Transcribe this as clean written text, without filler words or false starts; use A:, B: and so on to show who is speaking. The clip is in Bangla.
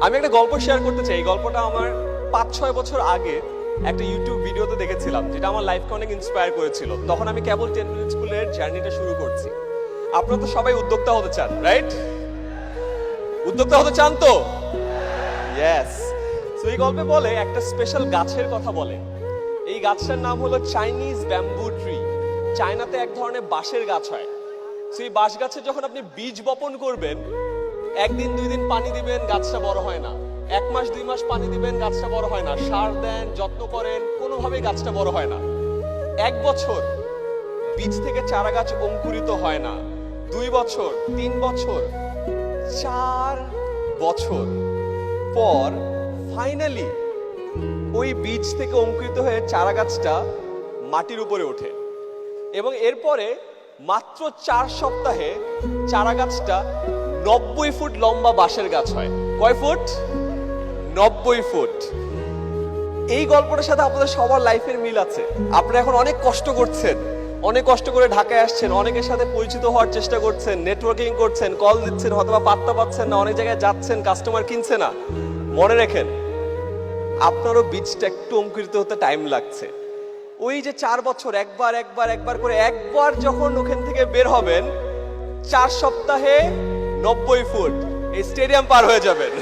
A: আমি একটা গল্প শেয়ার করতে চাই। এই গল্পটা আমার 5-6 বছর আগে একটা ইউটিউব ভিডিওতে দেখেছিলাম, যেটা আমার লাইফকে অনেক ইন্সপায়ার করেছিল। তখন আমি কেবল 10 মিনিট স্কুলের জার্নিটা শুরু করছি। আপনারা তো সবাই উদ্যোক্তা হতে চান, রাইট? উদ্যোক্তা হতে চান তো? ইয়েস। তো এই গল্পে বলে একটা স্পেশাল গাছের কথা বলে। এই গাছটার নাম হলো চাইনিজ ব্যাম্বু ট্রি। চায়নাতে এক ধরনের বাঁশের গাছ হয়। সেই বাঁশ গাছে যখন আপনি বীজ বপন করবেন, 1 দিন 2 দিন পানি দিবেন, গাছটা বড় হয় না। 1 মাস 2 মাস পানি দিবেন, গাছটা বড় হয় না। সার দেন, যত্ন করেন, কোনোভাবেই গাছটা বড় হয় না। 1 বছর বীজ থেকে চারা গাছ অঙ্কুরিত হয় না। 2 বছর, 3 বছর, 4 বছর পর ফাইনালি ওই বীজ থেকে অঙ্কুরিত হয়ে চারা গাছটা মাটির উপরে ওঠে এবং এরপরে মাত্র 4 সপ্তাহে চারা গাছটা 90 ফুট লম্বা বাঁশের গাছ হয়। কয় ফুট? 90 ফুট। এই গল্পটার সাথে আপনাদের সবার লাইফের মিল আছে। আপনারা এখন অনেক কষ্ট করছেন, অনেক কষ্ট করে ঢাকায় আসছেন, অনেকের সাথে পরিচিত হওয়ার চেষ্টা করছেন, নেটওয়ার্কিং করছেন, কল দিচ্ছেন, হয়তো পাত্তা পাচ্ছেন না, অনেক জায়গায় যাচ্ছেন, কাস্টমার কিনছে না। মনে রাখেন, আপনারও বীজটা একটু অঙ্কুরিত হতে টাইম লাগছে। ওই যে 4 বছর একবার করে একবার যখন ওখান থেকে বের হবেন, 4 সপ্তাহে 90 ফুট এই স্টেডিয়াম পার হয়ে যাবেন।